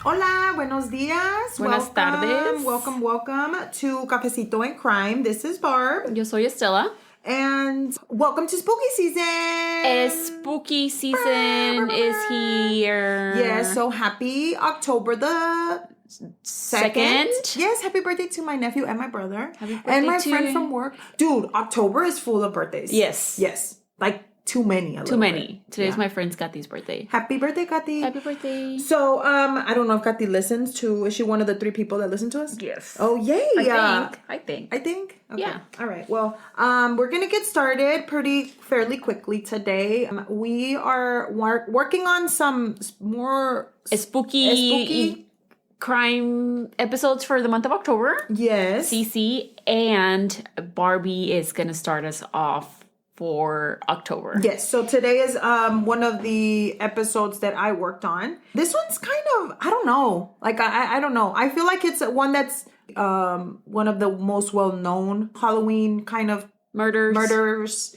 Hola, buenos dias. Buenas tardes. Welcome to Cafecito and Crime. This is Barb. Yo soy Estela. And welcome to spooky season. Spooky season is here. Yeah, so happy October the 2nd. Yes, happy birthday to my nephew and my brother. Happy birthday and my to friend from work. Dude, October is full of birthdays. Yes. Like too many. Too many. Today's my friend's Kathy's birthday. Happy birthday, Kathy. Happy birthday. So, I don't know if Kathy listens to... Is she one of the 3 people that listen to us? Yes. Oh, yay. I think. Okay. Yeah. All right. Well, we're going to get started fairly quickly today. We are working on some more... Spooky crime episodes for the month of October. Yes. Cece and Barbie is going to start us off for October. Yes, so today is one of the episodes that I worked on. This one's kind of, I don't know. Like, I don't know. I feel like it's one that's one of the most well-known Halloween kind of murders.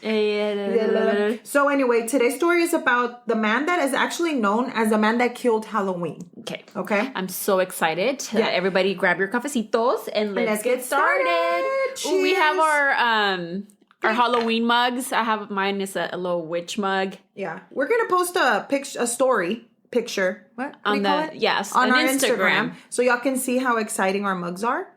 So anyway, today's story is about the man that is actually known as the man that killed Halloween. Okay. I'm so excited. Yeah. Everybody grab your cafecitos and let's get started. Ooh, we have our Halloween mugs. I have mine is a little witch mug. Yeah. We're going to post a story picture. What on do you call it? Yes. On our Instagram. So y'all can see how exciting our mugs are.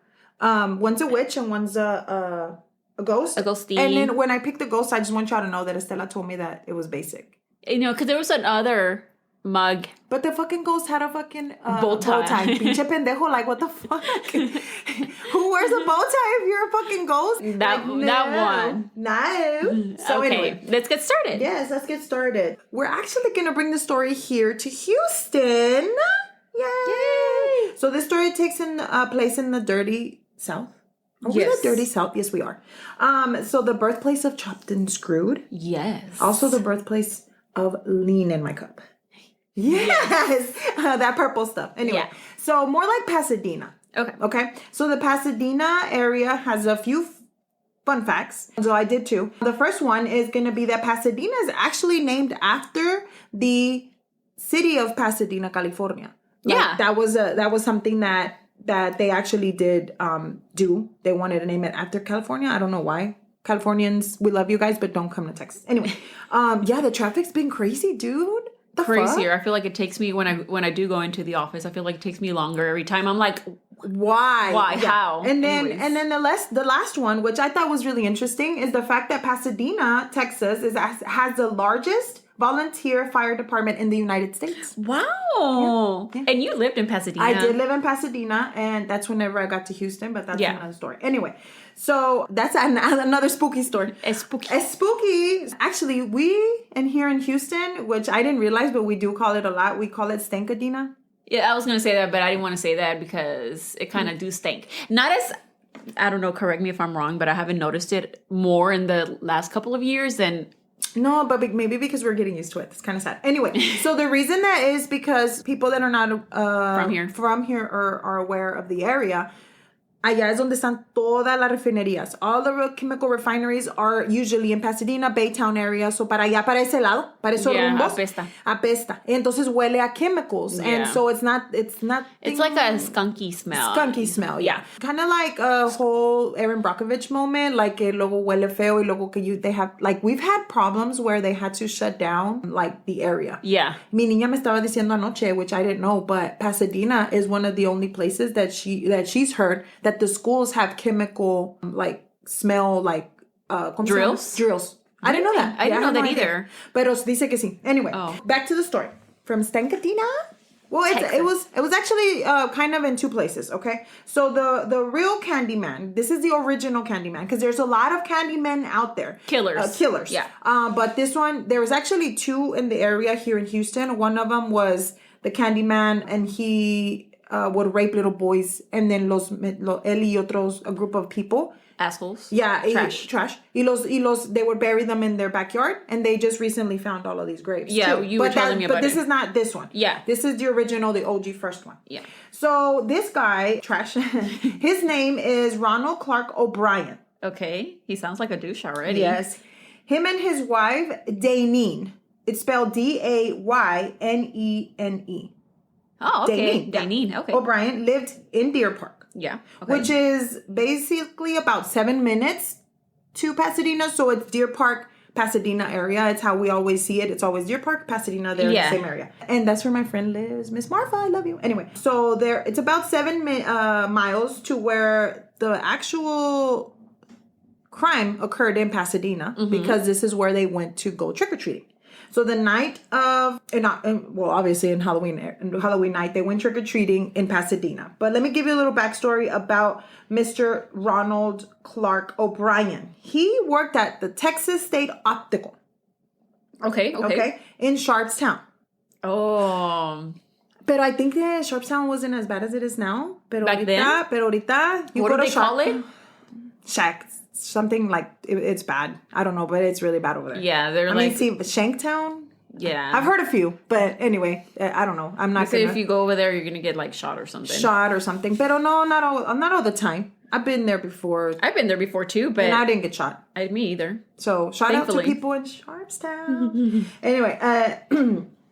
One's a witch and one's a ghost. A ghostie. And then when I picked the ghost, I just want y'all to know that Estela told me that it was basic. You know, because there was another mug. But the fucking ghost had a fucking bow tie. Pinche pendejo, like, what the fuck? Who wears a bow tie if you're a fucking ghost? That one. No. So okay, anyway. let's get started. Yes, let's get started. We're actually going to bring the story here to Houston. Yay! So this story takes place in the dirty South. Are we the dirty South? Yes, we are. So the birthplace of Chopped and Screwed. Yes. Also the birthplace of Lean in My Cup. Yes. That purple stuff. Anyway, so more like Pasadena. Okay. So the Pasadena area has a few fun facts. So I did too. The first one is going to be that Pasadena is actually named after the city of Pasadena, California. Like, that was something that they actually did do. They wanted to name it after California. I don't know why. Californians, we love you guys, but don't come to Texas. Anyway, the traffic's been crazy, dude. Crazier. I feel like it takes me when I do go into the office. I feel like it takes me longer every time. I'm like, why? Yeah. How? And then the last one, which I thought was really interesting, is the fact that Pasadena, Texas, has the largest volunteer fire department in the United States. Wow. Yeah. And you lived in Pasadena. I did live in Pasadena, and that's whenever I got to Houston, but that's another story. Anyway, so that's another spooky story. It's spooky. Actually, here in Houston, which I didn't realize, but we do call it a lot, we call it Stankadena. Yeah, I was going to say that, but I didn't want to say that because it kind of do stink. Not as, I don't know, correct me if I'm wrong, but I haven't noticed it more in the last couple of years than... No, but maybe because we're getting used to it. It's kind of sad. Anyway, so the reason that is because people that are not from here are aware of the area. Allá es donde están todas las refinerías. All the chemical refineries are usually in Pasadena, Baytown area. So para allá, para ese lado, para esos rumbos, apesta. Entonces huele a chemicals. Yeah. And so it's not. It's like a skunky smell. Yeah. Kind of like a whole Erin Brockovich moment. Like que luego huele feo y luego que they have, like, we've had problems where they had to shut down, like, the area. Yeah. Mi niña me estaba diciendo anoche, which I didn't know, but Pasadena is one of the only places that she's heard that the schools have chemical, like, smell, like, drills. I didn't know that. I didn't know that either. Pero dice que sí. Anyway, back to the story. From Stankadena. Well, it was actually kind of in 2 places, okay? So the real Candyman, this is the original Candyman, because there's a lot of Candymen out there. Killers. Yeah. But this one, there was actually 2 in the area here in Houston. One of them was the Candyman, and he would rape little boys, and then él y otros, a group of people. Assholes. Yeah. Trash. They would bury them in their backyard, and they just recently found all of these graves. Yeah, too. you were telling me about it. But this is not this one. Yeah. This is the original, the OG first one. Yeah. So this guy, Trash, his name is Ronald Clark O'Bryan. Okay. He sounds like a douche already. Yes. Him and his wife, Daynene. It's spelled Daynene. Oh, okay. Dainine. Okay. O'Bryan lived in Deer Park. Yeah. Okay. Which is basically about 7 minutes to Pasadena. So it's Deer Park, Pasadena area. It's how we always see it. It's always Deer Park, Pasadena. They're in the same area. And that's where my friend lives. Miss Martha, I love you. Anyway, so it's about 7 miles to where the actual crime occurred in Pasadena, because this is where they went to go trick-or-treating. So the night of, obviously in Halloween night, they went trick-or-treating in Pasadena. But let me give you a little backstory about Mr. Ronald Clark O'Bryan. He worked at the Texas State Optical. Okay. In Sharpstown. Oh. But I think that Sharpstown wasn't as bad as it is now. Back then? Ahorita, what do they call it? Shack. Something like, it's bad. I don't know, but it's really bad over there. Yeah, they're Shanktown? Yeah. I've heard a few, but anyway, I don't know. I'm not going to... if you go over there, you're going to get like shot or something. But no, not all the time. I've been there before. I've been there before too, but... And I didn't get shot. Me either. So shout out to people in Sharpstown. Anyway,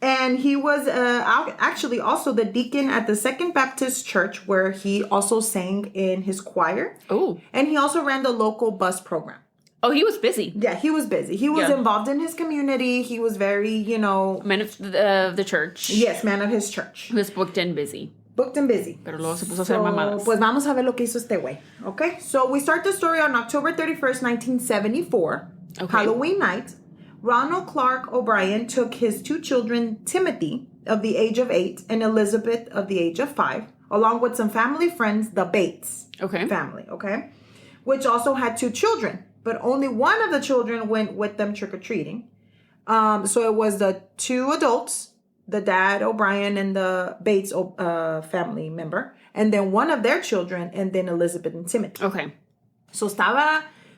and he was actually also the deacon at the Second Baptist Church, where he also sang in his choir. Oh. And he also ran the local bus program. Oh, he was busy. Yeah, he was busy. He was involved in his community. He was very, man of the church. Yes, man of his church. He was booked and busy. Pero luego se puso a hacer mamadas. Pues vamos a ver lo que hizo este güey. Okay? So we start the story on October 31st, 1974. Okay. Halloween night. Ronald Clark O'Bryan took his 2 children, Timothy, of the age of 8, and Elizabeth, of the age of 5, along with some family friends, the Bates family, okay? Which also had 2 children, but only one of the children went with them trick-or-treating. So it was the 2 adults, the dad, O'Bryan, and the Bates family member, and then one of their children, and then Elizabeth and Timothy. Okay. So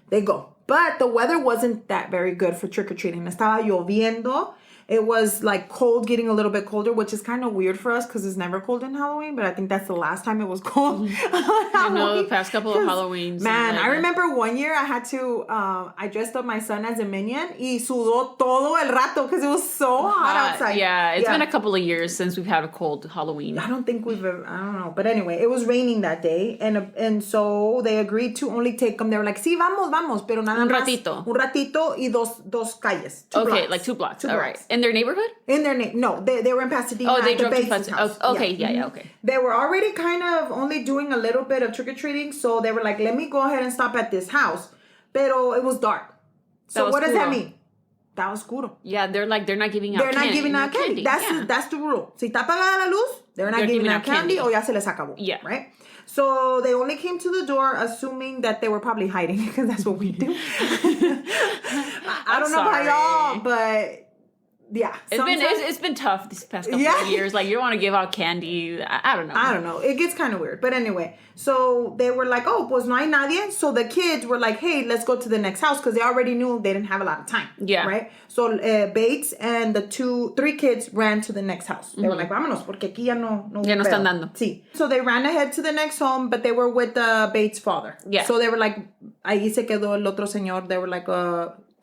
they go. But the weather wasn't that very good for trick-or-treating. Estaba lloviendo. It was like cold, getting a little bit colder, which is kind of weird for us because it's never cold in Halloween. But I think that's the last time it was cold. I know, the past couple of Halloweens. Man, I remember one year I had to, I dressed up my son as a minion y sudó todo el rato because it was so hot outside. Yeah, it's been a couple of years since we've had a cold Halloween. I don't think we've ever, I don't know. But anyway, it was raining that day. And so they agreed to only take them. They were like, sí, vamos, pero nada Un más. ratito. Un ratito y dos calles. Blocks. Like 2 blocks. All right. In their neighborhood? No, they were in Pasadena. Oh, they at the drove to Bates house. Oh, okay, yeah, okay. They were already kind of only doing a little bit of trick-or-treating, so they were like, let me go ahead and stop at this house. Pero it was dark. So what does that mean? Está oscuro. Yeah, they're not giving out candy. They're not giving out candy. That's the rule. Si está apagada la luz, they're not giving out candy o ya se les acabó. Yeah. Right? So they only came to the door assuming that they were probably hiding because that's what we do. I don't know about y'all, but... Yeah. It's been tough these past couple of years. Like, you don't want to give out candy. I don't know. It gets kind of weird. But anyway, so they were like, oh, pues no hay nadie. So the kids were like, hey, let's go to the next house because they already knew they didn't have a lot of time. Yeah. Right? So Bates and the 3 kids ran to the next house. They were like, vámonos, porque aquí ya no están dando. Sí. So they ran ahead to the next home, but they were with Bates' father. Yeah. So they were like, ahí se quedó el otro señor. They were like,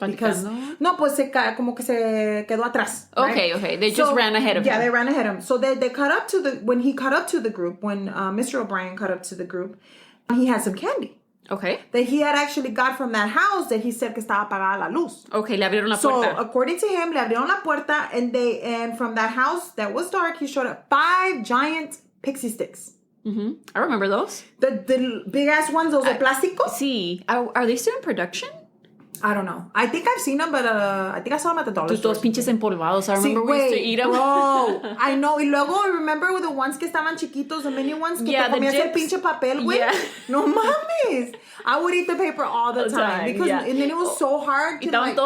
because no, pues como que se quedó atrás. Right? Okay. They just ran ahead of him. Yeah, they ran ahead of him. So they caught up to when he caught up to the group, when Mr. O'Bryan caught up to the group, he had some candy. Okay. That he had actually got from that house that he said que estaba apagada la luz. Okay, le abrieron la So puerta. according to him, le abrieron la puerta, and from that house that was dark, he showed up 5 giant pixie sticks. Mm-hmm. I remember those. The big ass ones, those de plástico. Sí. Are they still in production? I don't know. I think I've seen them, but I think I saw them at the dollar store. Todos pinches empolvados. I remember we used to eat them. Bro, I know. Y luego, remember with the ones que estaban chiquitos, the mini ones, que te comías el pinche papel, güey? Yeah. No mames. I would eat the paper all the time. Because, and then it was so hard to like...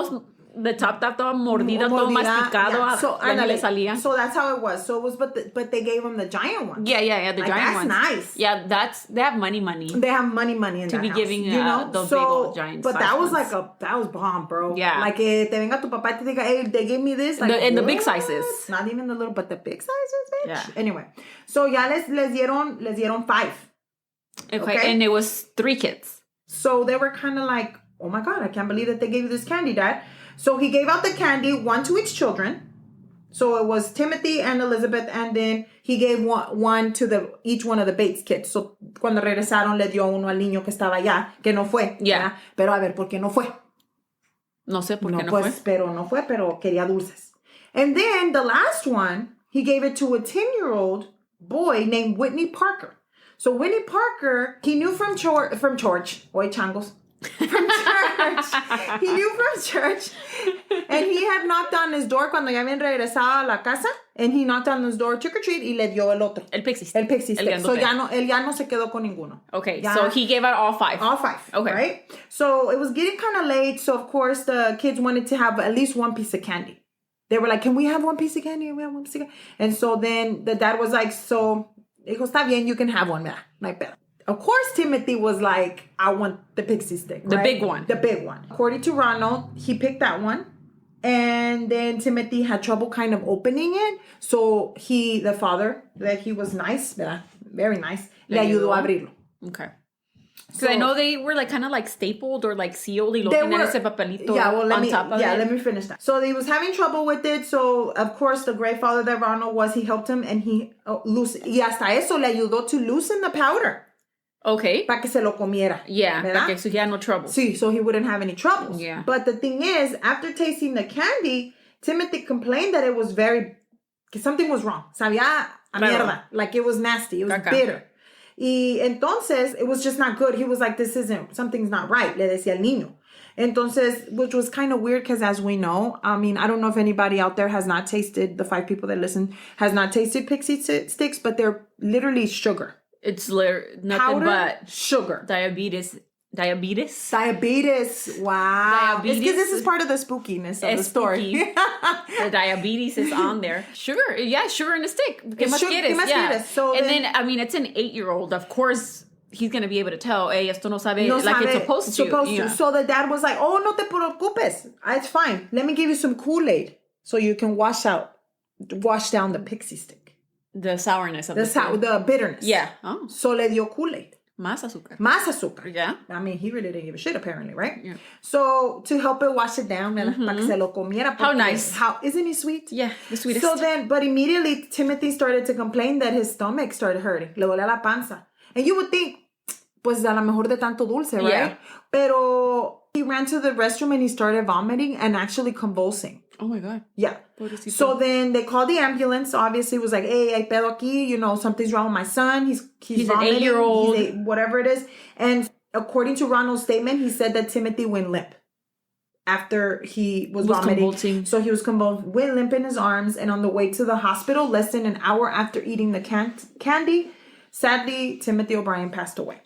The top todo mordida, todo masticado. So, le salía. So that's how it was. So it was, but they gave them the giant ones. Yeah, the giant ones. That's nice. Yeah, they have money. They have money in that house. To be giving those big old giant But that was ones. that was bomb, bro. Yeah. Like, te venga tu papá y te diga, hey, they gave me this. Like, the big sizes. Not even the little, but the big sizes, bitch. Yeah. Anyway, so ya les dieron 5. Okay, and it was 3 kids. So they were kind of like, oh my God, I can't believe that they gave you this candy, Dad. So he gave out the candy, 1 to each children. So it was Timothy and Elizabeth, and then he gave one to each one of the Bates kids. So cuando regresaron, le dio uno al niño que estaba allá, que no fue. Yeah. Pero a ver, ¿por qué no fue? No sé por qué no pues, fue. Pero no fue, pero quería dulces. And then the last one, he gave it to a 10-year-old boy named Whitney Parker. So Whitney Parker, he knew from church. Oy, changos. From church. He knew from church. And he had knocked on his door cuando ya habían regresado a la casa. And he knocked on his door, trick or treat, y le dio el otro. El pixie stick. El pixie stick. So él ya no se quedó con ninguno. Okay, so he gave out all 5. All 5. Okay. Right? So it was getting kind of late. So, of course, the kids wanted to have at least one piece of candy. They were like, can we have one piece of candy? Can we have one piece of candy? And so then the dad was like, so, dijo, está bien, you can have one. Mira, no hay pedo. Of course, Timothy was like, I want the pixie stick. Right? The big one. The big one. According to Ronald, he picked that one. And then Timothy had trouble kind of opening it. So the father, that he was nice, very nice, le ayudó a abrirlo. Okay. Because I know they were like kind of like stapled or like sealed y lo tenían ese papelito on top of it. Yeah, let me finish that. So he was having trouble with it. So, of course, the great father that Ronald was, he helped him and y hasta eso le ayudó to loosen the powder. Okay. Para que se lo comiera. Yeah. ¿verdad? So he had no trouble. Sí, so he wouldn't have any troubles. Yeah. But the thing is, after tasting the candy, Timothy complained that it was que something was wrong. Sabía a mierda. Like it was nasty. It was bitter. Y entonces, it was just not good. He was like, something's not right. Le decía al niño. Entonces, which was kind of weird because as we know, I mean, I don't know if anybody out there has not tasted, the 5 people that listen, has not tasted pixie sticks, but they're literally sugar. It's nothing powdered but sugar. Diabetes. Wow. Diabetes. It's because this is part of the spookiness of the story. The diabetes is on there. Sugar. Yeah, sugar in a stick. ¿Qué más quieres? So then, I mean, it's an 8-year-old. Of course, he's going to be able to tell, hey, esto no sabe like it's supposed to. Yeah. So the dad was like, oh, no te preocupes. It's fine. Let me give you some Kool-Aid so you can wash down the pixie stick. The sourness of the bitterness. Yeah. Oh. So le dio Kool-Aid. Más azúcar. Yeah. I mean, he really didn't give a shit, apparently, right? Yeah. So, to help it wash it down, para que se lo comiera. How nice. Isn't he sweet? Yeah, the sweetest. So then, but immediately, Timothy started to complain that his stomach started hurting. Le dolía la panza. And you would think, pues a lo mejor de tanto dulce, right? Yeah. Pero he ran to the restroom and he started vomiting and actually convulsing. Oh my God. Yeah. Pobrecito. So then they called the ambulance. Obviously, it was like, hey, hay pedo aquí. Something's wrong with my son. He's vomiting. An 8-year-old. Whatever it is. And according to Ronald's statement, he said that Timothy went limp after he was vomiting. Convulsing. So he was convulsing, went limp in his arms. And on the way to the hospital, less than an hour after eating the candy, sadly, Timothy O'Bryan passed away.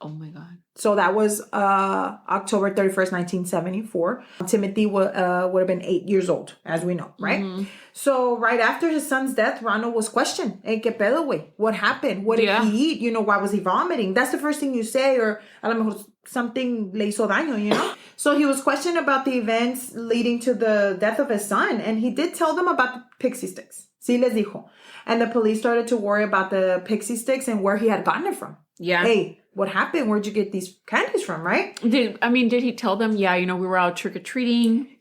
Oh my God. So that was October 31st, 1974. Timothy would have been 8 years old, as we know, right? Mm-hmm. So right after his son's death, Ronald was questioned. Hey, ¿qué pedo, güey? What happened? What did he eat? Why was he vomiting? That's the first thing you say, or a lo mejor something le hizo daño, So he was questioned about the events leading to the death of his son, and he did tell them about the pixie sticks. Sí les dijo. And the police started to worry about the pixie sticks and where he had gotten it from. Yeah. Hey, what happened? Where'd you get these candies from, right? Did he tell them, we were out trick-or-treating?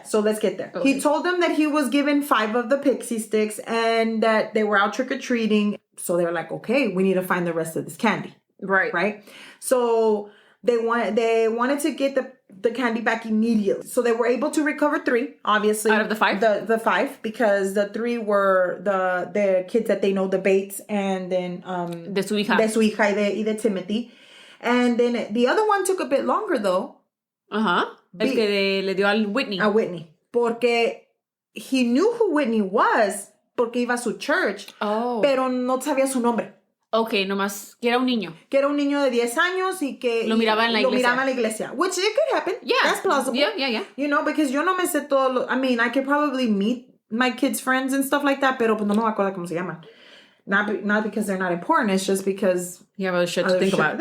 So let's get there. Okay. He told them that he was given 5 of the pixie sticks and that they were out trick-or-treating. So they were like, okay, we need to find the rest of this candy. Right? So they wanted to get the candy back immediately. So they were able to recover 3, obviously. Out of the 5? The 5, because the 3 were the kids that they know, the Bates, and then de su hija y de Timothy. And then the other one took a bit longer, though. El que le dio al Whitney. A Whitney. Porque he knew who Whitney was porque iba a su church. Oh. Pero no sabía su nombre. Okay, nomás que era un niño. Que era un niño de 10 años y que lo miraba en la iglesia. Which it could happen. Yeah. That's plausible. Yeah. Because yo no me sé todo. I mean, I could probably meet my kids' friends and stuff like that, pero pues no me acuerdo cómo se llaman. Not because they're not important. It's just because you have other shit to think about.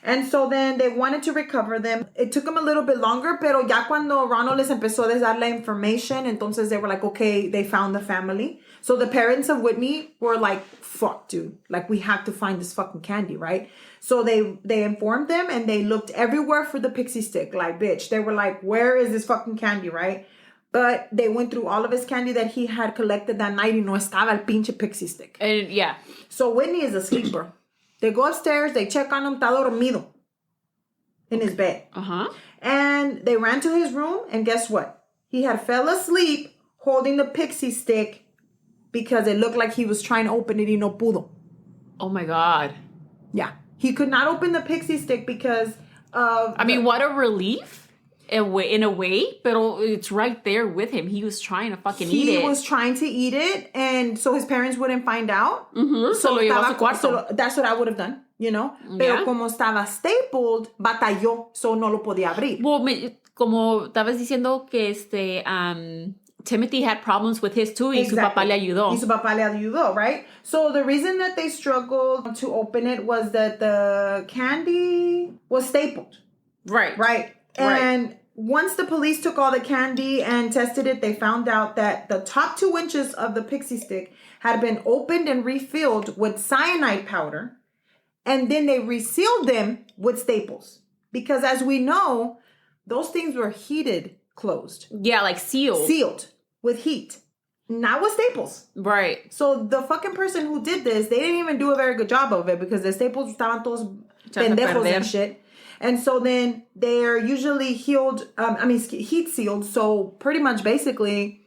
And so then they wanted to recover them. It took them a little bit longer, pero ya cuando Ronald les empezó a dar la information, entonces they were like, okay, they found the family. So the parents of Whitney were like, fuck, dude. Like, we have to find this fucking candy, right? So they informed them and they looked everywhere for the pixie stick. Like, bitch. They were like, where is this fucking candy, right? But they went through all of his candy that he had collected that night y no estaba el pinche pixie stick. Yeah. So Whitney is a sleeper. They go upstairs, they check on him, está dormido in his bed. And they ran to his room, and guess what? He had fell asleep holding the pixie stick because it looked like he was trying to open it y no pudo. Oh my God. Yeah. He could not open the pixie stick because of... I mean, what a relief in a way, but it's right there with him. He was trying to fucking eat it. He was trying to eat it, and so his parents wouldn't find out. So lo llevó a su cuarto. That's what I would have done, you know? Pero como estaba stapled, batalló, so no lo podía abrir. Well, como estabas diciendo que Timothy had problems with his too, y su papá le ayudó. Y su papá le ayudó, right? So the reason that they struggled to open it was that the candy was stapled. Right. And once the police took all the candy and tested it, they found out that the top 2 inches of the pixie stick had been opened and refilled with cyanide powder. And then they resealed them with staples. Because as we know, those things were heated closed. Yeah, like sealed. Sealed with heat. Not with staples. Right. So the fucking person who did this, they didn't even do a very good job of it because the staples estaban todos pendejos and shit. And so then they're usually heat sealed. So pretty much basically,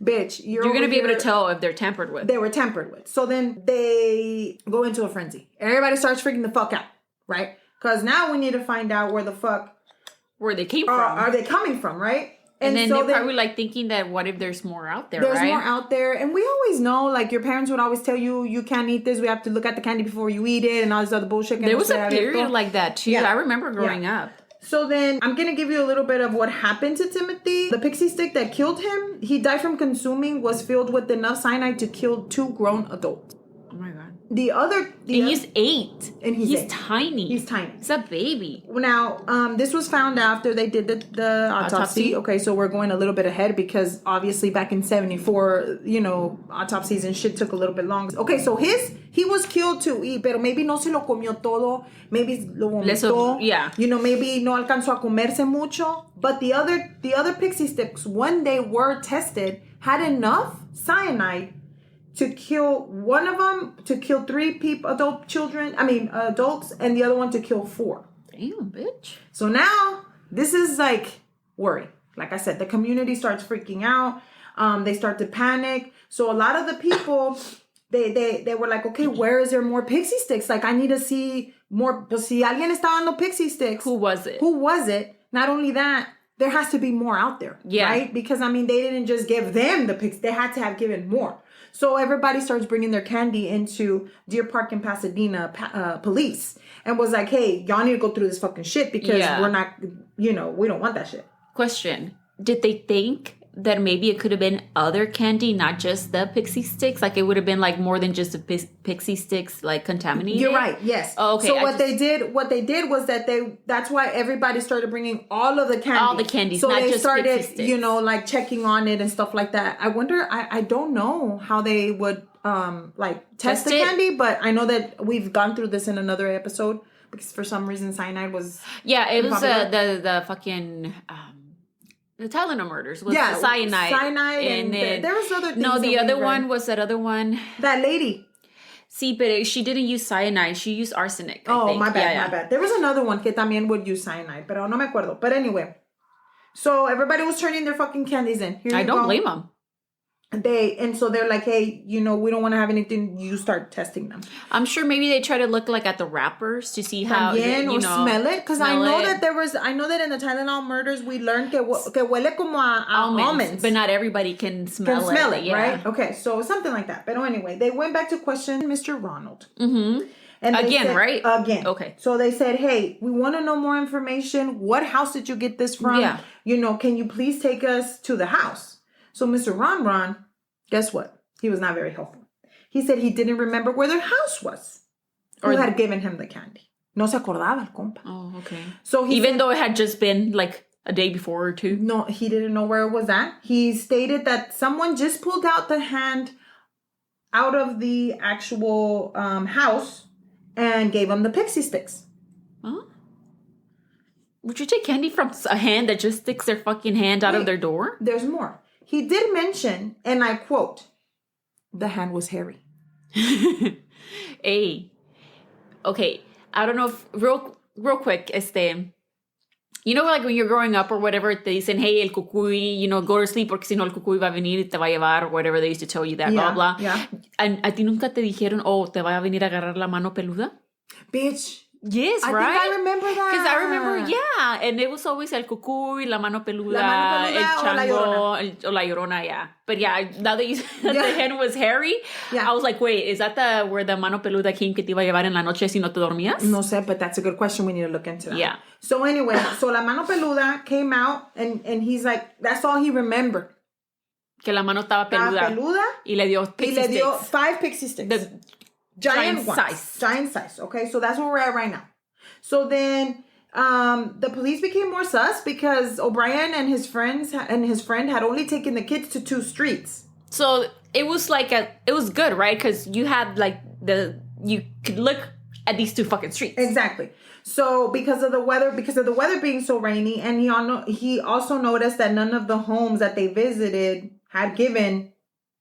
bitch, you're going to be able to tell if they're tampered with. They were tampered with. So then they go into a frenzy. Everybody starts freaking the fuck out, right? Because now we need to find out where they came from. Are they coming from, right? And then so they're probably like thinking that what if there's more out there, There's more out there. And we always know, like your parents would always tell you, you can't eat this. We have to look at the candy before you eat it and all this other bullshit. There was a period like that too. Yeah. I remember growing up. So then I'm going to give you a little bit of what happened to Timothy. The pixie stick that killed him, he died from consuming, was filled with enough cyanide to kill 2 grown adults. Oh my God. He's 8. And he's tiny. He's tiny. He's a baby. Now, this was found after they did the autopsy. Okay, so we're going a little bit ahead because obviously back in 74, autopsies and shit took a little bit long. Okay, so he was killed too, pero maybe no se lo comió todo. Maybe lo vomitó. Yeah. Maybe no alcanzó a comerse mucho. But the other pixie sticks, when they were tested, had enough cyanide to kill one of them, to kill 3 adults, and the other one to kill 4. Damn, bitch. So now, this is like worry. Like I said, the community starts freaking out. They start to panic. So a lot of the people, they were like, okay, where is there more pixie sticks? Like, I need to see more. But si alguien está dando pixie sticks. Who was it? Not only that, there has to be more out there. Yeah. Right? Because, they didn't just give them the pixie. They had to have given more. So everybody starts bringing their candy into Deer Park and Pasadena police and was like, hey, y'all need to go through this fucking shit because we're not, we don't want that shit. Question. Did they think that maybe it could have been other candy, not just the pixie sticks? Like it would have been like more than just the pixie sticks like contaminated? You're right. Yes. Oh, okay. So what they did was that that's why everybody started bringing all of the candy. All the candies, so not they just started, pixie sticks. Like checking on it and stuff like that. I wonder, I don't know how they would test the candy, but I know that we've gone through this in another episode because for some reason cyanide was it was the fucking the Tylenol murders was the cyanide and there was other things. No, the other one was that other one. That lady. See, but she didn't use cyanide. She used arsenic. I think. My bad. There was another one que también would use cyanide, pero no me acuerdo. But anyway, so everybody was turning their fucking candies in. I don't blame them. So they're like, hey, we don't want to have anything. You start testing them. I'm sure maybe they try to look like at the wrappers to see how or smell it. Because I know that in the Tylenol murders we learned que huele como a almonds. But not everybody can smell it. Right? Okay, so something like that. But anyway, they went back to question Mr. Ronald. Mm-hmm. And again, right? Again. Okay. So they said, hey, we want to know more information. What house did you get this from? Yeah. Can you please take us to the house? So Mr. Ron, guess what? He was not very helpful. He said he didn't remember where their house was. Who had given him the candy. No se acordaba el compa. Oh, okay. So even though it had just been like a day before or two? No, he didn't know where it was at. He stated that someone just pulled out the hand out of the actual house and gave him the pixie sticks. Huh? Would you take candy from a hand that just sticks their fucking hand out of their door? There's more. he did mention, and I quote, the hand was hairy. Hey, okay. I don't know if real quick, you know, like when you're growing up or whatever, te dicen, hey, el cucuy, you know, go to sleep porque si no el cucuy va a venir y te va a llevar, or whatever they used to tell you that, blah, blah. Yeah. And ¿a ti nunca te dijeron, oh, te va a venir a agarrar la mano peluda? Bitch. Yes, I right? think I remember that. Because I remember, yeah. And it was always el cucuy, la mano peluda, el chango, o la llorona, yeah. But yeah, now that you said that the hand was hairy, I was like, wait, is that where the mano peluda came que te iba a llevar en la noche si no te dormías? No sé, but that's a good question. We need to look into that. Yeah. So anyway, so la mano peluda came out and he's like, that's all he remembered. Que la mano estaba peluda. Y le dio pixie sticks. Y le dio 5 pixie sticks. The giant size. Giant size. Okay, so that's where we're at right now. So then the police became more sus because O'Brien and his friend had only taken the kids to 2 streets. So it was like it was good, right? Because you had like you could look at these 2 fucking streets. Exactly. So because of the weather being so rainy, and he also noticed that none of the homes that they visited had given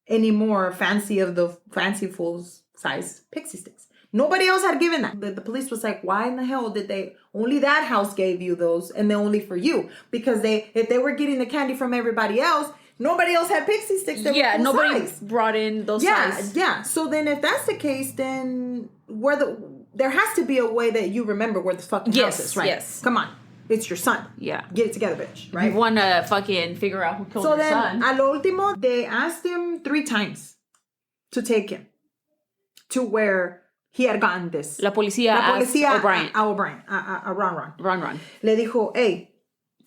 any more fanciful size pixie sticks. Nobody else had given that. The police was like, why in the hell did only that house gave you those and they're only for you? Because if they were getting the candy from everybody else, nobody else had pixie sticks that were nobody size. Brought in those size. Yeah. So then if that's the case, then there has to be a way that you remember where the fucking house is, right? Yes. Come on. It's your son. Yeah. Get it together, bitch. Right? You want to fucking figure out who killed your son. So then, al último, they asked him 3 times to take him to where he had gotten this. La policía O'Brien. A Ron. Le dijo, hey,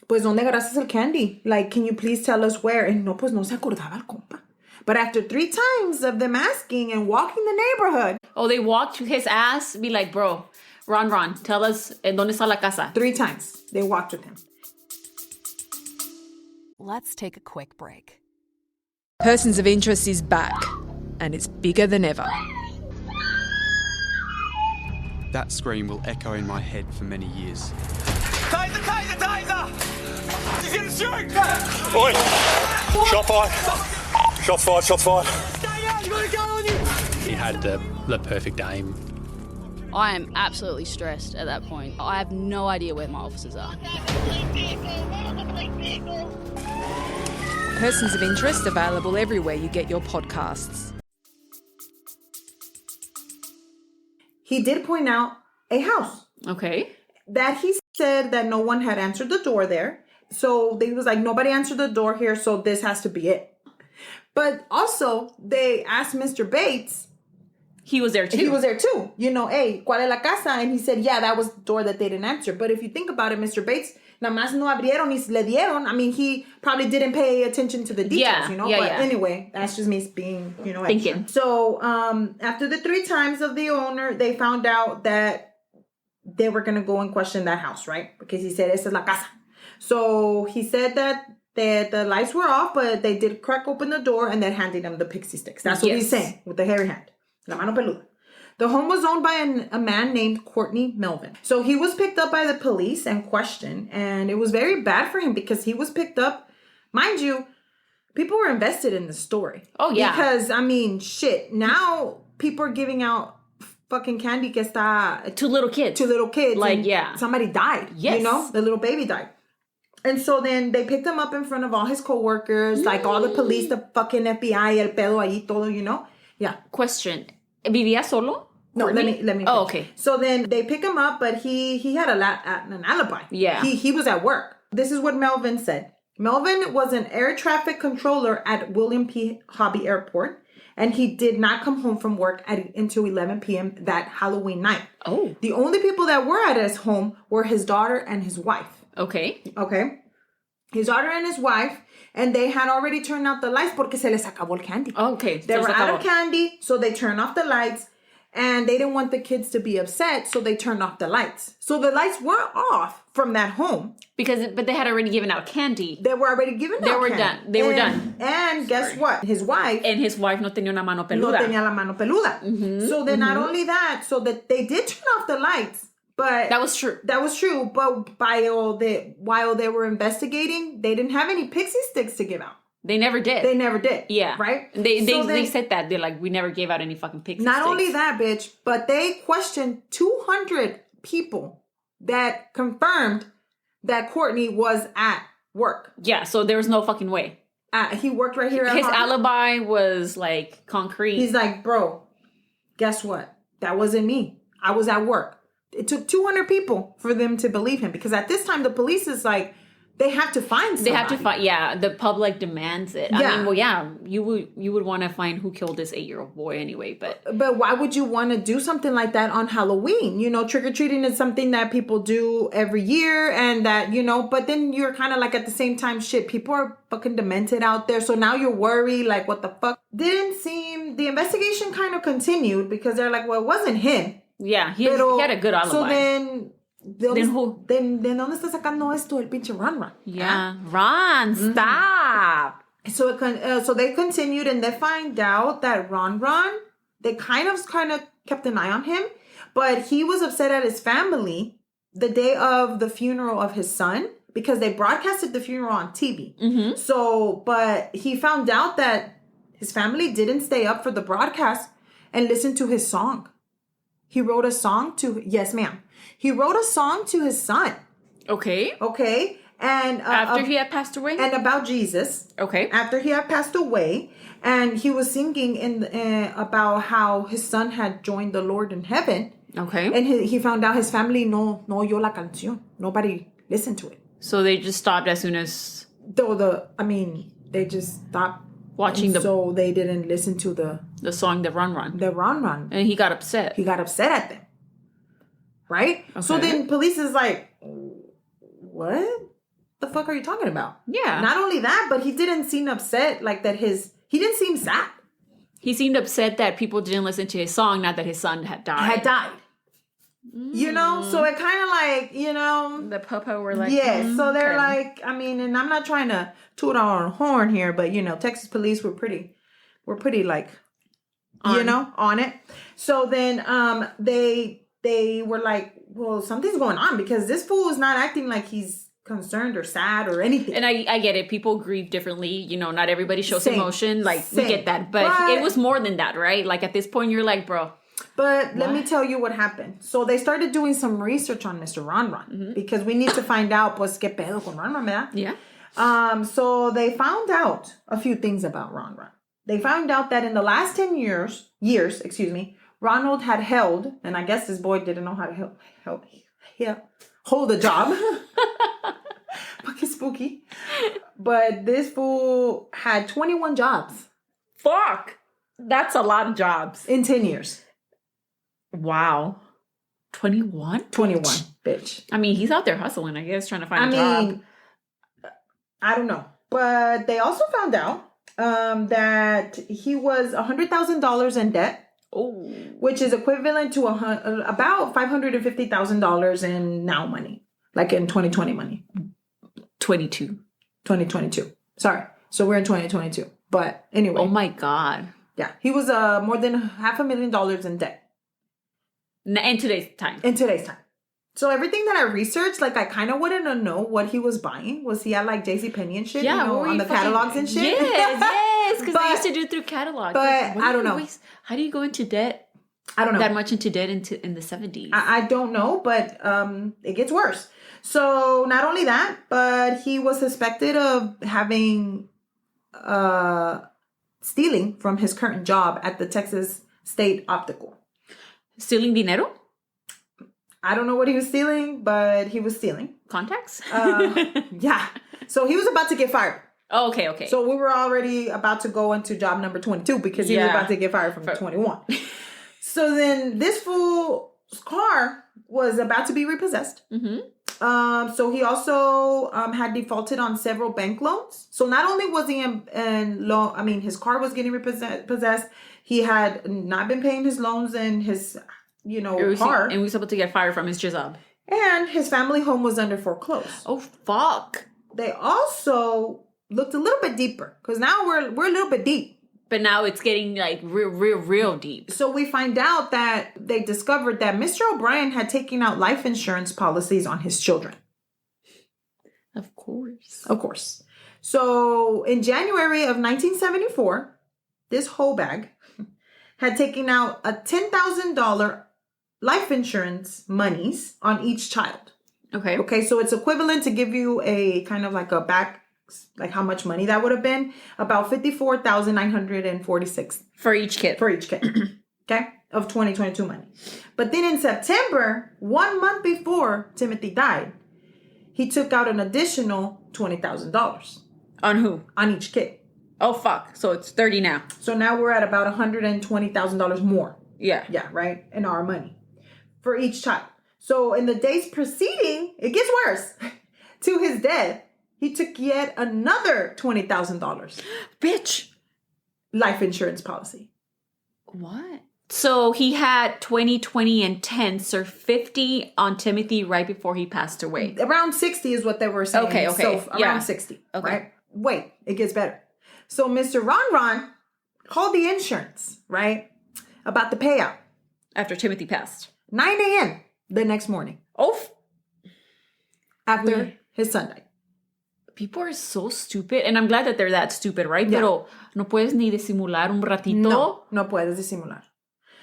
pues, ¿dónde agarraste el candy? Like, can you please tell us where? And no, pues, no se acordaba el compa. But after 3 times of them asking and walking the neighborhood. Oh, they walked his ass, be like, bro, Ron, tell us, ¿dónde está la casa? 3 times. They walked with him. Let's take a quick break. Persons of Interest is back, and it's bigger than ever. That scream will echo in my head for many years. Taser! He's gonna shoot! Oi! Shot fired. Stay out! You got a gun on you! He had the perfect aim. I am absolutely stressed at that point. I have no idea where my officers are. Persons of Interest available everywhere you get your podcasts. He did point out a house. Okay. That he said that no one had answered the door there. So they was like, nobody answered the door here, so this has to be it. But also, they asked Mr. Bates. He was there too. You know, hey, ¿cuál es la casa? And he said, yeah, that was the door that they didn't answer. But if you think about it, Mr. Bates, nada más no abrieron y le dieron. I mean, he probably didn't pay attention to the details, you know? But anyway, that's just me being, thinking. So, after the 3 times of the owner, they found out that they were going to go and question that house, right? Because he said, esa es la casa. So, he said that the lights were off, but they did crack open the door and then handed him the pixie sticks. That's what he's saying, with the hairy hand. La mano peluda. The home was owned by a man named Courtney Melvin. So he was picked up by the police and questioned. And it was very bad for him because he was picked up. Mind you, people were invested in the story. Oh, yeah. Because, I mean, shit. Now people are giving out fucking candy que está... To little kids. Like, yeah. Somebody died. Yes. You know? The little baby died. And so then they picked him up in front of all his coworkers, like all the police, the fucking FBI, el pedo ahí, todo, you know? Yeah. Question. ¿Vivía solo? No, let me. Oh, okay. So then they pick him up, but he had an alibi. Yeah. He was at work. This is what Melvin said. Melvin was an air traffic controller at William P. Hobby Airport, and he did not come home from work until 11 p.m. that Halloween night. Oh. The only people that were at his home were his daughter and his wife. Okay. His daughter and his wife, and they had already turned out the lights porque se les acabó el candy. Okay. They were out of candy, so they turned off the lights, and they didn't want the kids to be upset, so they turned off the lights. So the lights were off from that home. But they had already given out candy. They were already given out candy. They were done. And guess what? His wife... And his wife no tenía una mano peluda. No tenía la mano peluda. Mm-hmm. So then not only that, so that they did turn off the lights, but... That was true. But while they were investigating, they didn't have any pixie sticks to give out. They never did. They never did. Yeah. Right? They said that. They're like, we never gave out any fucking pics. Not only that, bitch, but they questioned 200 people that confirmed that Courtney was at work. Yeah, so there was no fucking way. He worked right here at His Harvard. alibi was like concrete. He's like, bro, guess what? That wasn't me. I was at work. It took 200 people for them to believe him because at this time the police is like, they have to find somebody. They have to find, yeah, the public demands it. Yeah. I mean, well, yeah, you would want to find who killed this 8-year-old boy anyway, but why would you want to do something like that on Halloween? You know, trick-or-treating is something that people do every year and that, you know, but then you're kind of like at the same time, shit, people are fucking demented out there. So now you're worried, like, what the fuck? The investigation kind of continued because they're like, well, it wasn't him. Yeah, he had a good alibi. So then who? Then ¿dónde está sacando esto el pinche Ron? Yeah, Ron, stop. So they continued and they find out that Ron, they kind of kept an eye on him, but he was upset at his family the day of the funeral of his son because they broadcasted the funeral on TV. Mm-hmm. So, but he found out that his family didn't stay up for the broadcast and listen to his song. He wrote a song yes, ma'am. He wrote a song to his son. Okay. And after he had passed away? And about Jesus. Okay. After he had passed away. And he was singing about how his son had joined the Lord in heaven. Okay. And he found out his family no oyó la canción. Nobody listened to it. So they just stopped as soon as... They just stopped watching so they didn't listen to the song, the Ron. The Ron. And he got upset. He got upset at them. Right? Okay. So then police is like, what the fuck are you talking about? Yeah. Not only that, but he didn't seem upset like that he didn't seem sad. He seemed upset that people didn't listen to his song, not that his son had died. You know? So it kind of like, you know. The papa were like. Yeah. So they're like, I mean, and I'm not trying to toot our horn here, but, you know, Texas police were pretty like, on it. So then they were like, well, something's going on because this fool is not acting like he's concerned or sad or anything. And I get it. People grieve differently. You know, not everybody shows emotion. Like, we get that. But it was more than that, right? Like, at this point, you're like, bro. But let me tell you what happened. So they started doing some research on Mr. Ron because we need to find out, pues, qué pedo con Ron, ¿verdad? Yeah. So they found out a few things about Ron. They found out that in the last 10 years, Ronald had held, and I guess this boy didn't know how to hold a job. Fucking spooky. But this fool had 21 jobs. Fuck. That's a lot of jobs. In 10 years. Wow. 21? 21, bitch. I mean, he's out there hustling, I guess, trying to find a job. I don't know. But they also found out that he was $100,000 in debt. Oh. Which is equivalent to about $550,000 in now money. Like in 2020 money. 2022. Sorry. So we're in 2022. But anyway. Oh my God. Yeah. He was more than $500,000 in debt. In today's time. So everything that I researched, like I kind of wanted to know what he was buying. Was he at like JCPenney and shit? Yeah, on the catalogs and shit? Yes, because they used to do it through catalogs. But I don't know. How do you go into debt? I don't know. That much into debt in the 70s. I don't know, but it gets worse. So not only that, but he was suspected of having stealing from his current job at the Texas State Optical. Stealing dinero? I don't know what he was stealing, but he was stealing. Contacts? Yeah. So he was about to get fired. Oh, okay. So we were already about to go into job number 22 because he was about to get fired from 21. So then this fool's car was about to be repossessed. Mm-hmm. So he also had defaulted on several bank loans. So not only was he in loan, his car was getting repossessed. He had not been paying his loans and his, car. And he was about to get fired from his job. And his family home was under foreclosed. Oh, fuck. They also looked a little bit deeper because now we're a little bit deep. But now it's getting like real deep. So we find out that they discovered that Mr. O'Brien had taken out life insurance policies on his children. Of course. So in January of 1974, this whole bag had taken out a $10,000 life insurance monies on each child. Okay. Okay, so it's equivalent to give you a kind of like a back, like how much money that would have been, about $54,946 for each kid. Okay, of 2022 money. But then in September, 1 month before Timothy died, he took out an additional $20,000. On who? On each kid. Oh, fuck. So it's 30 now. So now we're at about $120,000 more. Yeah. Yeah, right? In our money for each child. So in the days preceding, it gets worse. To his death, he took yet another $20,000. Bitch. Life insurance policy. What? So he had 20, 20, and 10, so 50 on Timothy right before he passed away. Around 60 is what they were saying. Okay. So around 60, right? Wait, it gets better. So Mr. Ron called the insurance, right? About the payout. After Timothy passed. 9 a.m. the next morning. Oh. After his son died. People are so stupid. And I'm glad that they're that stupid, right? Yeah. Pero no puedes ni disimular un ratito. No puedes disimular.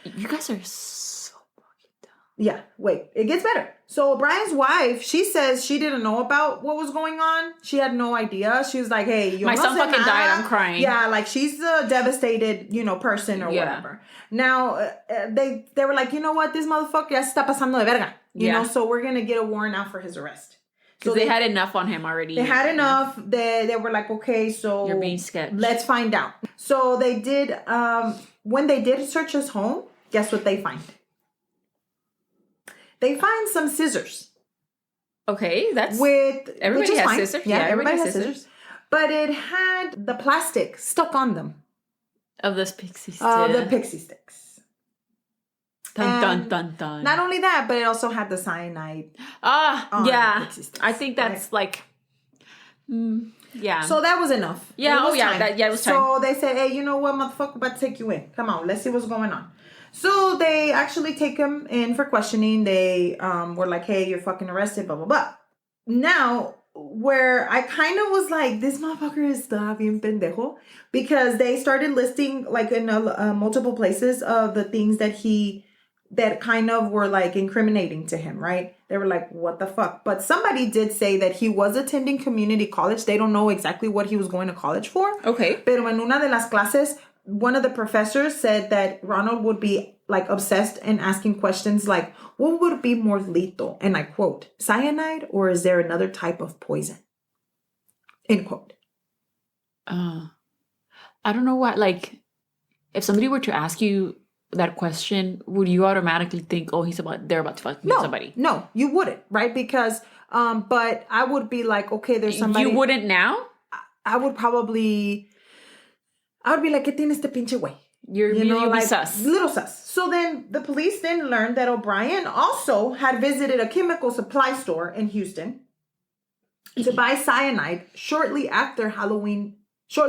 You guys are so fucking dumb. Yeah, wait, it gets better. So O'Brien's wife, she says she didn't know about what was going on. She had no idea. She was like, hey, my son fucking died. I'm crying. Yeah, like she's a devastated, person or whatever. Now, they were like, you know what? This motherfucker ya se está pasando de verga. You know, so we're going to get a warrant out for his arrest. So they had enough on him already. They had enough. They were like, okay, so you're being sketched. Let's find out. So they did, when they did search his home, guess what they find? They find some scissors. Okay, that's... Everybody has fine. scissors. Yeah, everybody has scissors. But it had the plastic stuck on them. Of this pixie stick. The pixie sticks. Dun, dun, dun, dun. Not only that, but it also had the cyanide. Yeah. I think that's like... yeah. So that was enough. Yeah, it was time. So they said, hey, you know what, motherfucker, about to take you in. Come on, let's see what's going on. So they actually take him in for questioning. They were like, hey, you're fucking arrested, blah, blah, blah. Now, where I kind of was like, this motherfucker is bien pendejo, because they started listing, like, in multiple places of the things that kind of were, like, incriminating to him, right? They were like, what the fuck? But somebody did say that he was attending community college. They don't know exactly what he was going to college for. Okay. Pero en una de las clases, one of the professors said that Ronald would be, like, obsessed and asking questions like, what would be more lethal? And I quote, cyanide, or is there another type of poison? End quote. I don't know what, like, if somebody were to ask you that question, would you automatically think, oh, they're about to fuck somebody? No, you wouldn't, right? Because, but I would be like, okay, there's somebody. You wouldn't now? I would be like, ¿qué tiene este pinche güey? You'd be sus. Little sus. So then the police then learned that O'Brien also had visited a chemical supply store in Houston to buy cyanide shortly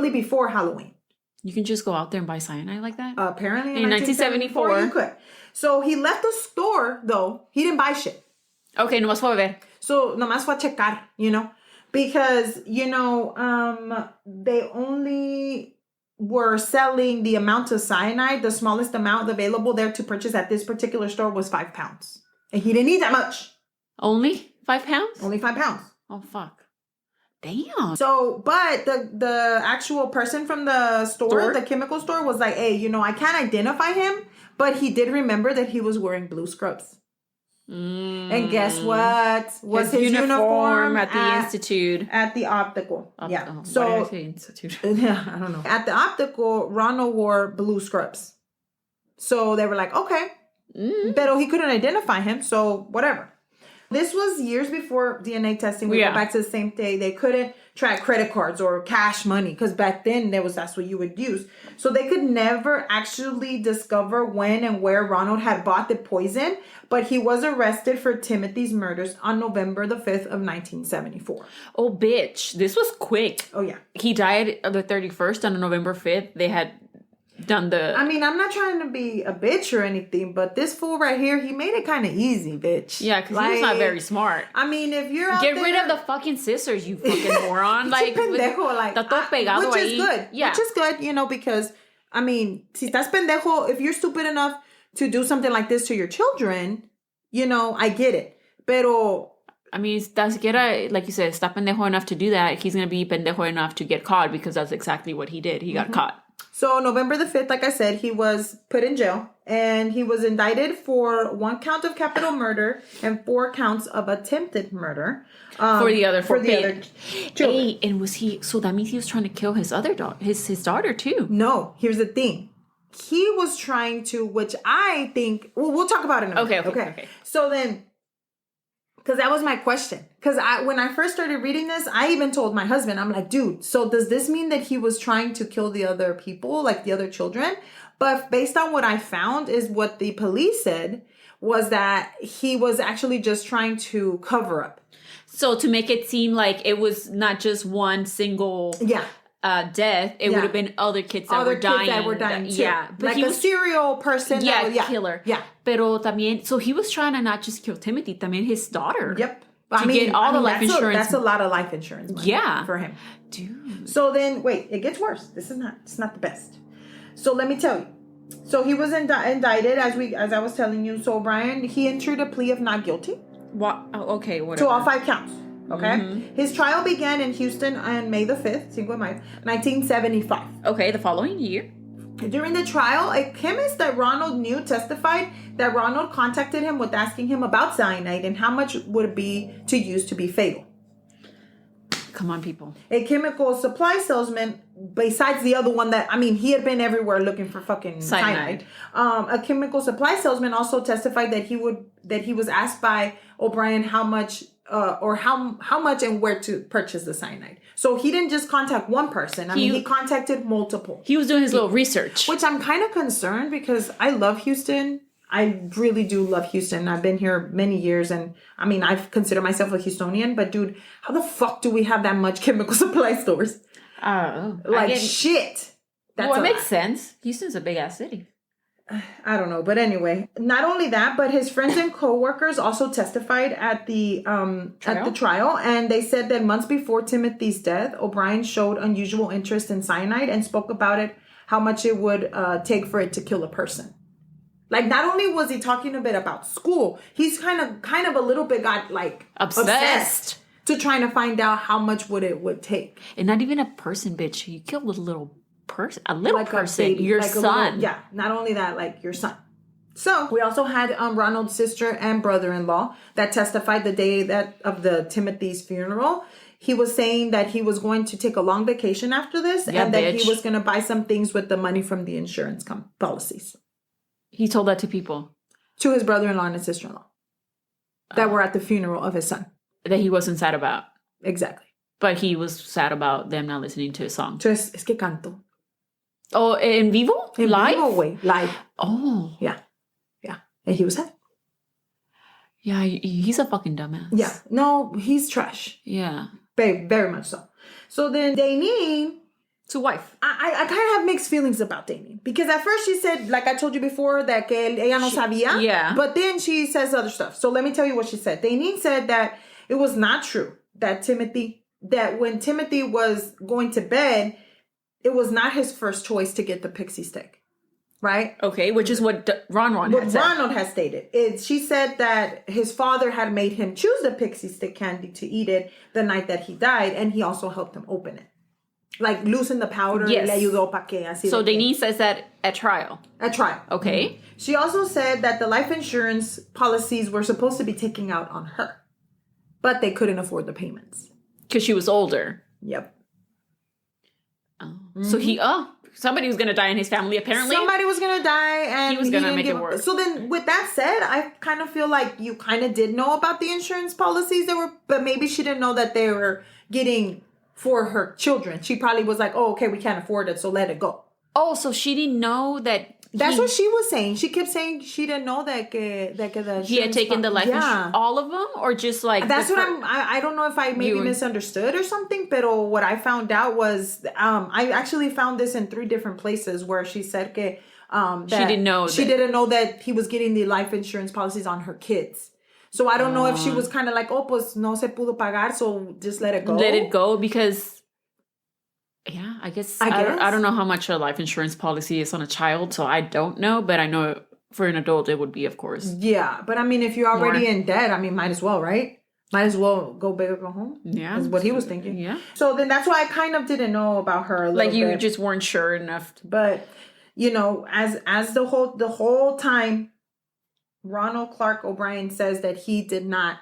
before Halloween. You can just go out there and buy cyanide like that? Apparently in 1974. You could. So he left the store, though. He didn't buy shit. Okay, nomás fue a ver. So nomás fue a checar, because, they only were selling the amount of cyanide. The smallest amount available there to purchase at this particular store was 5 pounds. And he didn't need that much. Only 5 pounds? Only 5 pounds. Oh, fuck. Damn. So, but the actual person from the store, the chemical store, was like, hey, I can't identify him, but he did remember that he was wearing blue scrubs. And guess what? Was his uniform at the institute. At the optical. Yeah. Why So, did I say institute? Yeah, I don't know. At the optical, Ronald wore blue scrubs. So they were like, okay. But he couldn't identify him, so whatever. This was years before DNA testing. We go back to the same day. They couldn't track credit cards or cash money, because back then that's what you would use. So they could never actually discover when and where Ronald had bought the poison, but he was arrested for Timothy's murders on November the 5th of 1974. Oh, bitch. This was quick. Oh, yeah. He died on the 31st. On November 5th, they had done the... I mean, I'm not trying to be a bitch or anything, but this fool right here, he made it kind of easy, bitch. Yeah, because he was not very smart. I mean, if you're out Get there, rid of the fucking scissors, you fucking moron. Like, pendejo, like está todo pegado which ahí. is good. Yeah. Which is good, you know, because, I mean, si estás pendejo, if you're stupid enough to do something like this to your children, you know, I get it. Pero... I mean, like you said, está pendejo enough to do that. He's going to be pendejo enough to get caught because that's exactly what he did. He got caught. So November the 5th, like I said, he was put in jail and he was indicted for 1 count of capital murder and 4 counts of attempted murder. For the other children. Hey, and so that means he was trying to kill his other daughter, his daughter too. No, here's the thing. He was trying to, which I think, well, we'll talk about it in a minute. Okay. So then, because that was my question. Because when I first started reading this, I even told my husband, I'm like, dude, so does this mean that he was trying to kill the other people, like the other children? But based on what I found is what the police said was that he was actually just trying to cover up. So to make it seem like it was not just one single death, it would have been other kids that were dying. Too. Yeah. But like he was, a serial person. Killer. Yeah. Pero también, so he was trying to not just kill Timothy, también his daughter. Yep. Get all the life insurance. That's a lot of life insurance money for him. Dude. So then, wait, it gets worse. It's not the best. So let me tell you. So he was indicted, as I was telling you. So O'Bryan, he entered a plea of not guilty. What? Oh, okay, whatever. To all 5 counts. Okay? Mm-hmm. His trial began in Houston on May the 5th, 5 Mayo, 1975. Okay, the following year. During the trial, a chemist that Ronald knew testified that Ronald contacted him with asking him about cyanide and how much would it be to use to be fatal. Come on, people. A chemical supply salesman, besides the other one that, I mean, he had been everywhere looking for fucking cyanide. A chemical supply salesman also testified that he was asked by O'Bryan how much how much and where to purchase the cyanide. So he didn't just contact one person. I mean, he contacted multiple. He was doing his little research. Which I'm kind of concerned because I love Houston. I really do love Houston. I've been here many years and I mean, I consider myself a Houstonian, but dude, how the fuck do we have that much chemical supply stores? Shit. Well, it makes sense. Houston's a big ass city. I don't know. But anyway, not only that, but his friends and coworkers also testified at the trial. And they said that months before Timothy's death, O'Bryan showed unusual interest in cyanide and spoke about it, how much it would take for it to kill a person. Like, not only was he talking a bit about school, he's kind of a little bit got like obsessed to trying to find out how much it would take. And not even a person, bitch. You killed a little person, baby, your son. Not only that, like your son. So we also had Ronald's sister and brother-in-law that testified the day of the Timothy's funeral. He was saying that he was going to take a long vacation after this and that he was going to buy some things with the money from the insurance policies. He told that to people? To his brother-in-law and his sister-in-law that were at the funeral of his son. That he wasn't sad about. Exactly. But he was sad about them not listening to his song. Es que canto. Oh, en vivo? Live? Vivo, way. Live. Oh. Yeah. And he was sad. Yeah, he's a fucking dumbass. Yeah. No, he's trash. Yeah. Very, very much so. So then Dainine... Su wife. I kind of have mixed feelings about Dainine. Because at first she said, like I told you before, that que ella no sabía. Yeah. But then she says other stuff. So let me tell you what she said. Dainine said that it was not true that when Timothy was going to bed, it was not his first choice to get the pixie stick. Right? Okay, which is what Ronald has stated. She said that his father had made him choose the pixie stick candy to eat it the night that he died, and he also helped him open it. Like, loosen the powder. Yes. Le ayudó pa que así so Dainine says that at trial. At trial. Okay. Mm-hmm. She also said that the life insurance policies were supposed to be taken out on her, but they couldn't afford the payments. Because she was older. Yep. Oh. Mm-hmm. So somebody was going to die in his family, apparently. Somebody was going to die, and he was going to make it work. So then, with that said, I kind of feel like you kind of did know about the insurance policies but maybe she didn't know that they were getting for her children. She probably was like, oh, okay, we can't afford it, so let it go. Oh, so she didn't know that That's what she was saying. She kept saying she didn't know that he had taken the life insurance, all of them, or just like that's what I don't know if I maybe misunderstood or something. But what I found out was I actually found this in 3 different places where she said that she didn't know that he was getting the life insurance policies on her kids. So I don't know if she was kind of like, pues no se pudo pagar, so just let it go. Let it go because, yeah, I guess. I don't know how much a life insurance policy is on a child, so I don't know. But I know for an adult it would be, of course. Yeah, but I mean, if you're already in debt, I mean, might as well, right? Might as well go big or go home. Yeah. Is what he was thinking. Yeah. So then that's why I kind of didn't know about her a little bit. Like you just weren't sure enough. But, as the whole time, Ronald Clark O'Bryan says that he did not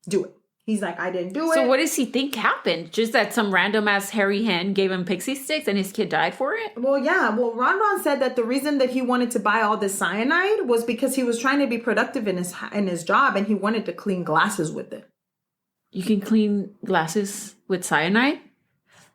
do it. He's like, I didn't do it. So what does he think happened? Just that some random ass hairy hen gave him pixie sticks and his kid died for it? Well, yeah. Well, Ron said that the reason that he wanted to buy all this cyanide was because he was trying to be productive in his job and he wanted to clean glasses with it. You can clean glasses with cyanide?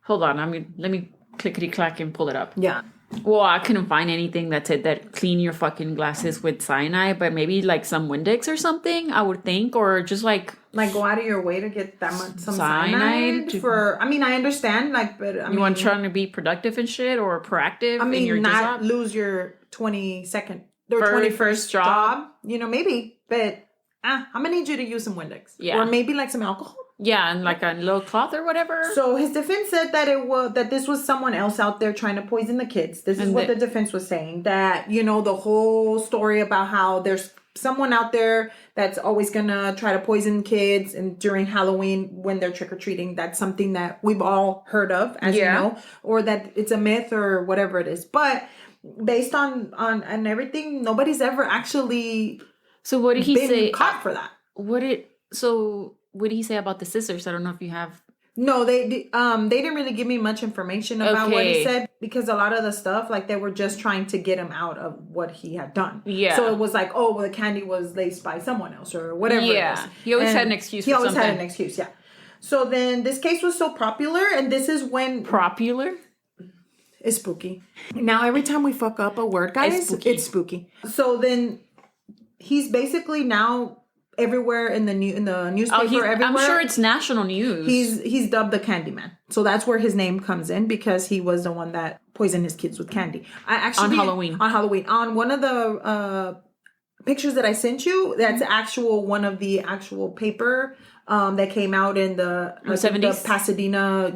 Hold on. Let me clickety-clack and pull it up. Yeah. Well, I couldn't find anything that said that clean your fucking glasses with cyanide, but maybe like some Windex or something, I would think, or just like go out of your way to get that much cyanide for. I mean, I understand, but you want trying to be productive and shit or proactive. I mean, in your not job? lose your 22nd or 21st job. Maybe, but I'm gonna need you to use some Windex, or maybe like some alcohol. Yeah, and like a little cloth or whatever. So his defense said that this was someone else out there trying to poison the kids. This is what the defense was saying. That, the whole story about how there's someone out there that's always gonna try to poison kids and during Halloween when they're trick-or-treating. That's something that we've all heard of, as you know, or that it's a myth or whatever it is. But based on everything, nobody's ever actually what did he say? Caught for that. What did he say about the sisters? I don't know if you have. No, they didn't really give me much information about what he said because a lot of the stuff, they were just trying to get him out of what he had done. Yeah. So it was like, the candy was laced by someone else or whatever. Yeah. He always had an excuse. He always had an excuse. Yeah. So then this case was so popular, and this is when popular. It's spooky. Now every time we fuck up a word, guys, it's spooky. So then he's basically now everywhere in the newspaper. Everywhere. I'm sure it's national news. He's dubbed the Candyman, so that's where his name comes in because he was the one that poisoned his kids with candy. On Halloween. On one of the pictures that I sent you, that's one of the actual paper that came out in the 70s, the Pasadena,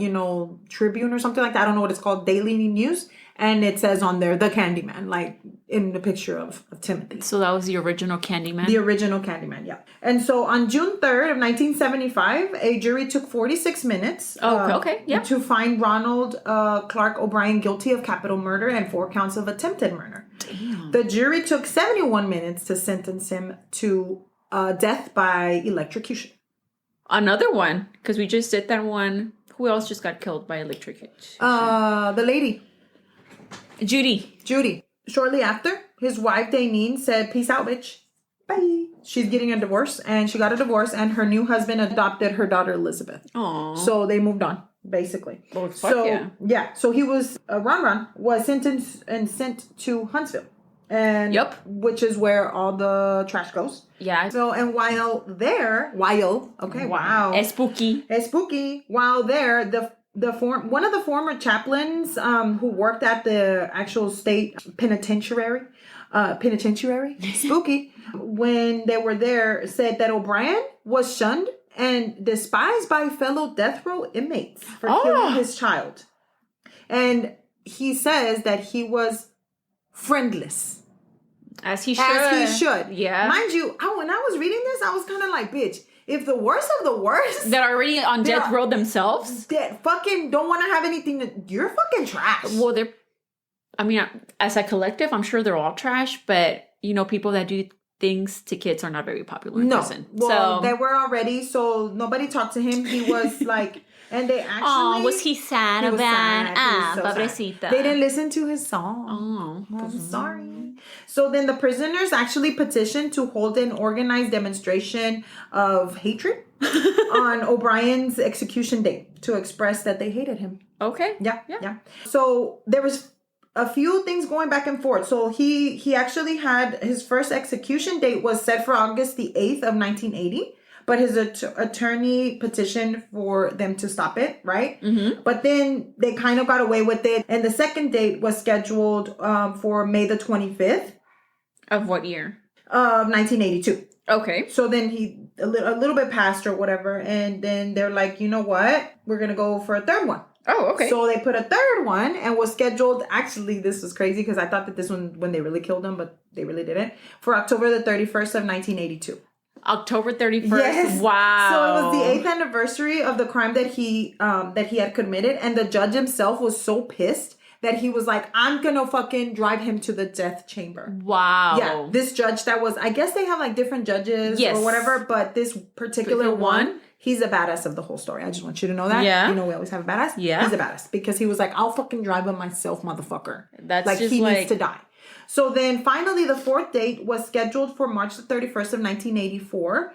Tribune or something like that. I don't know what it's called, Daily News. And it says on there, the Candyman, in the picture of Timothy. So that was the original Candyman? The original Candyman, yeah. And so on June 3rd of 1975, a jury took 46 minutes to find Ronald Clark O'Bryan guilty of capital murder and 4 counts of attempted murder. Damn. The jury took 71 minutes to sentence him to death by electrocution. Another one, because we just did that one. Who else just got killed by electrocution? The lady. Judy. Shortly after, his wife, Dainine, said, "Peace out, bitch. Bye." She's getting a divorce, and she got a divorce, and her new husband adopted her daughter, Elizabeth. Aww. So they moved on, basically. Oh, fuck yeah. So he was, Ron was sentenced and sent to Huntsville. And which is where all the trash goes. Yeah. So, and wow. Es spooky. While there, one of the former chaplains who worked at the actual state penitentiary, spooky, when they were there, said that O'Bryan was shunned and despised by fellow death row inmates for killing his child. And he says that he was friendless. As he should. Yeah. Mind you, when I was reading this, I was kind of like, bitch, if the worst of the worst that are already on death row themselves, that fucking don't want to have anything you're fucking trash. Well, as a collective, I'm sure they're all trash, but people that do things to kids are not very popular in prison. Well, they were already, so nobody talked to him. He was and they actually... Oh, was he sad about? Pobrecita. They didn't listen to his song. Oh, I'm sorry. So then the prisoners actually petitioned to hold an organized demonstration of hatred on O'Brien's execution date to express that they hated him. Okay. Yeah. So there was a few things going back and forth. So he actually had his first execution date was set for August the 8th of 1980. But his attorney petitioned for them to stop it, right? Mm-hmm. But then they kind of got away with it. And the second date was scheduled for May the 25th. Of what year? Of 1982. Okay. So then a little bit passed or whatever. And then they're like, you know what? We're going to go for a third one. Oh, okay. So they put a third one and was scheduled. Actually, this was crazy because I thought that this one, when they really killed him, but they really didn't. For October the 31st of 1982. October 31st. Yes. Wow. So it was the 8th anniversary of the crime that he had committed, and the judge himself was so pissed that he was like, I'm gonna fucking drive him to the death chamber. Wow. Yeah. This judge that was, I guess they have like different judges or whatever, but this particular one, he's a badass of the whole story. I just want you to know that. Yeah. You know, we always have a badass. Yeah. He's a badass because he was like, I'll fucking drive him myself, motherfucker. That's like, just he needs to die. So then finally the fourth date was scheduled for March the 31st of 1984.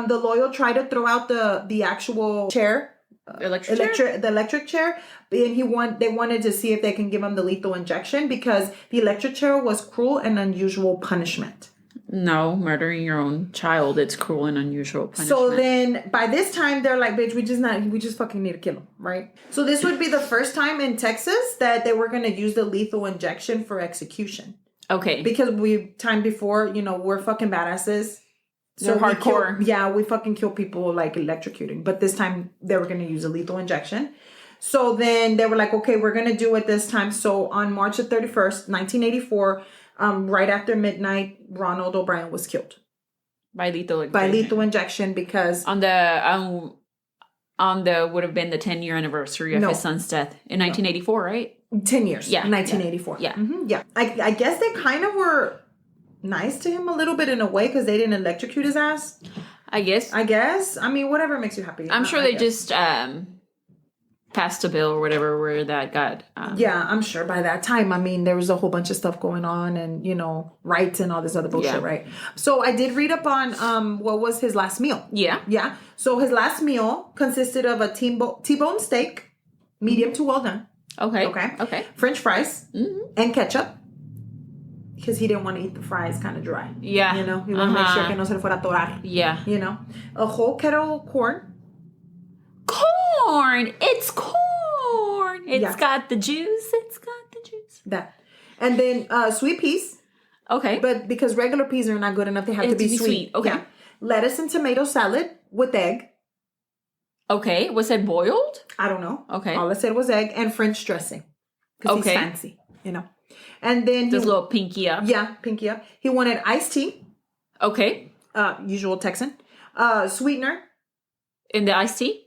The lawyer tried to throw out the actual chair. The electric chair. And they wanted to see if they can give him the lethal injection because the electric chair was cruel and unusual punishment. No, murdering your own child, it's cruel and unusual punishment. So then by this time they're like, bitch, we just fucking need to kill him, right? So this would be the first time in Texas that they were going to use the lethal injection for execution. Okay. Because time before, we're fucking badasses. So hardcore. We fucking kill people like electrocuting. But this time they were going to use a lethal injection. So then they were like, okay, we're going to do it this time. So on March the 31st, 1984, right after midnight, Ronald O'Bryan was killed. By lethal injection because... On the would have been the 10-year anniversary of his son's death in 1984, right? 10 years. Yeah. 1984. Yeah. Mm-hmm, yeah. I guess they kind of were nice to him a little bit in a way because they didn't electrocute his ass. I guess. I mean, whatever makes you happy. I'm sure they just passed a bill or whatever where that got... yeah, I'm sure by that time, I mean, there was a whole bunch of stuff going on and, rights and all this other bullshit, right? So I did read up on what was his last meal. Yeah. Yeah. So his last meal consisted of a T-bone steak, medium to well done. Okay. French fries and ketchup. Because he didn't want to eat the fries kind of dry. Yeah. He wanted to make sure que no se le fuera a atorar. Yeah. A whole kettle of corn. Corn! It's corn! It's got the juice. That. And then sweet peas. Okay. But because regular peas are not good enough, they have to be sweet. Okay. Yeah. Lettuce and tomato salad with egg. Okay. Was it boiled? I don't know. Okay. All I said was egg and French dressing. Because he's fancy, And then this little pinky up. Yeah, pinky up. He wanted iced tea. Okay. Usual Texan. Sweetener. In the iced tea?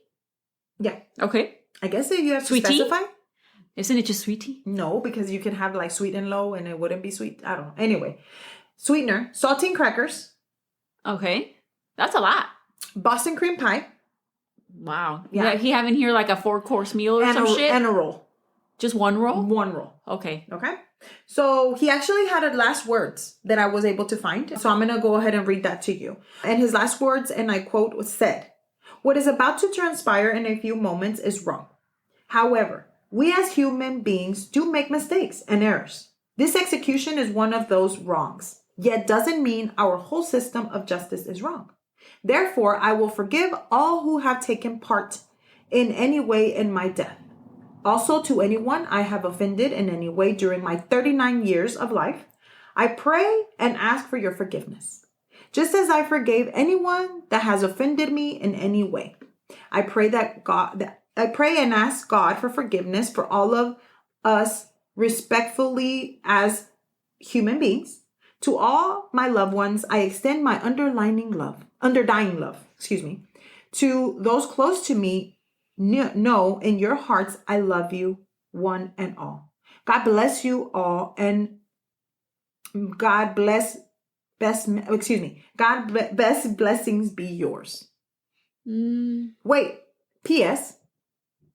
Yeah. Okay. I guess you have sweet to specify. Tea? Isn't it just sweet tea? No, because you can have like sweet and low and it wouldn't be sweet. I don't know. Anyway. Sweetener. Saltine crackers. Okay. That's a lot. Boston cream pie. Wow. Yeah. He having here like a 4-course meal or some shit? And a roll. Just one roll? One roll. Okay. So he actually had a last words that I was able to find. So I'm going to go ahead and read that to you. And his last words, and I quote, was said, "What is about to transpire in a few moments is wrong. However, we as human beings do make mistakes and errors. This execution is one of those wrongs, yet doesn't mean our whole system of justice is wrong. Therefore, I will forgive all who have taken part in any way in my death. Also, to anyone I have offended in any way during my 39 years of life, I pray and ask for your forgiveness. Just as I forgave anyone that has offended me in any way. I pray and ask God for forgiveness for all of us respectfully as human beings. To all my loved ones, I extend my undying love. To those close to me, know in your hearts I love you, one and all. God bless you all, and God best blessings be yours." Wait, P.S.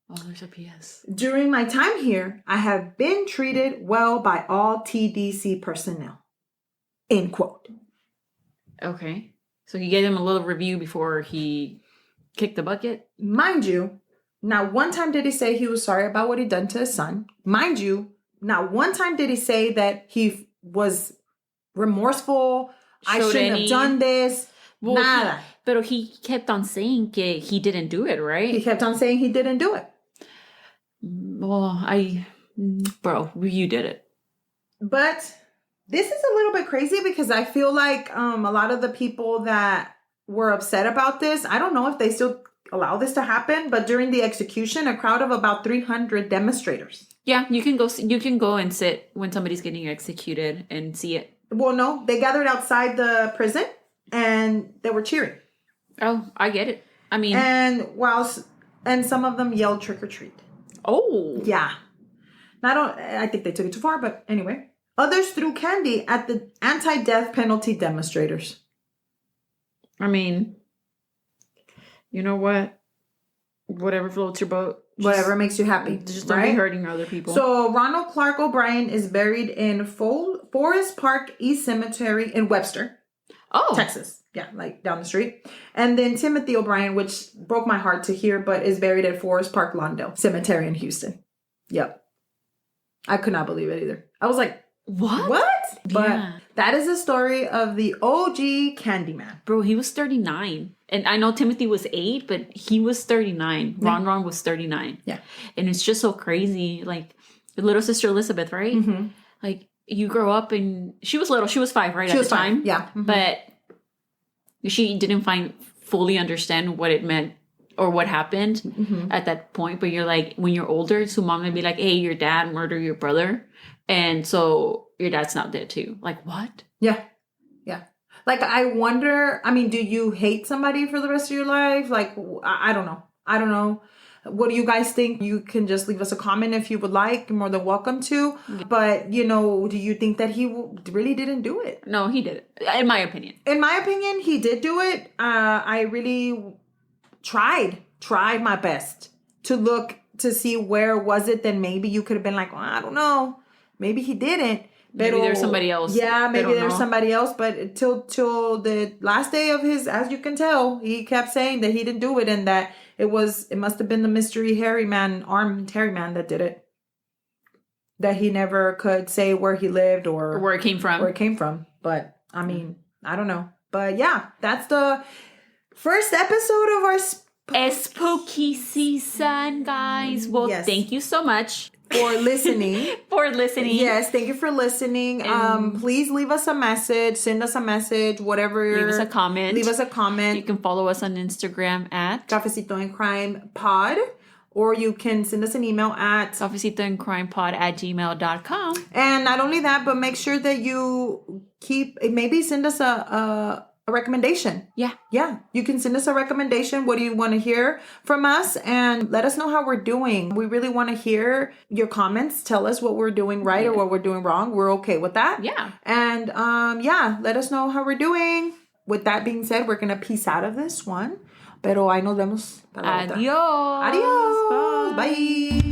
Oh, there's a P.S. During my time here, I have been treated well by all TDC personnel. End quote. Okay. So he gave him a little review before he kicked the bucket? Mind you, not one time did he say he was sorry about what he'd done to his son. Mind you, not one time did he say that he was remorseful. I shouldn't have done this. Well, Nada. But he kept on saying que he didn't do it, right? He kept on saying he didn't do it. Well, bro, you did it. But this is a little bit crazy because I feel like a lot of the people that were upset about this, I don't know if they still allow this to happen, but during the execution, a crowd of about 300 demonstrators. Yeah, you can go and sit when somebody's getting executed and see it. Well, no, they gathered outside the prison and they were cheering. Oh, I get it. I mean, and some of them yelled trick or treat. Oh, yeah. I think they took it too far, but anyway. Others threw candy at the anti-death penalty demonstrators. I mean, you know what? Whatever floats your boat. Whatever makes you happy. Just don't be hurting other people. So Ronald Clark O'Bryan is buried in Forest Park East Cemetery in Webster, Texas. Yeah, like down the street. And then Timothy O'Brien, which broke my heart to hear, but is buried at Forest Park Lawndale Cemetery in Houston. Yep. I could not believe it either. I was like, what? But that is the story of the OG Candyman. Bro, he was 39. And I know Timothy was 8, but he was 39. Ron was 39. Yeah. And it's just so crazy. Like, little sister Elizabeth, right? Mm-hmm. Like, you grow up and she was little. She was 5, right? At the time. Yeah. Mm-hmm. But she didn't fully understand what it meant or what happened at that point. But you're like, when you're older, so mom would be like, hey, your dad murdered your brother. And so your dad's not dead too. Like, what? Yeah. Yeah. Like, I wonder, I mean, do you hate somebody for the rest of your life? Like, I don't know. I don't know. What do you guys think? You can just leave us a comment if you would like. You're more than welcome to. But, do you think that he really didn't do it? No, he did it. In my opinion. In my opinion, he did do it. I really tried my best to look to see where was it. Then maybe you could have been like, well, I don't know. Maybe he didn't. Maybe there's somebody else. Yeah, maybe there's somebody else. But till the last day of his, as you can tell, he kept saying that he didn't do it and that it must have been the mystery armed hairy man that did it. That he never could say where he lived or where it came from. But I mean, I don't know. But yeah, that's the first episode of our spooky season, guys. Well, thank you so much for listening. Yes, thank you for listening. Please leave us a message, send us a message, whatever. Leave us a comment. You can follow us on Instagram at Cafecito and Crime Pod, or you can send us an email at cafecitoandcrimepod@gmail.com. And not only that, but make sure that you maybe send us a recommendation. Yeah. You can send us a recommendation. What do you want to hear from us? And let us know how we're doing. We really want to hear your comments. Tell us what we're doing right or what we're doing wrong. We're okay with that. Yeah. And let us know how we're doing. With that being said, we're going to peace out of this one. Pero ahí nos vemos. Adiós. Bye.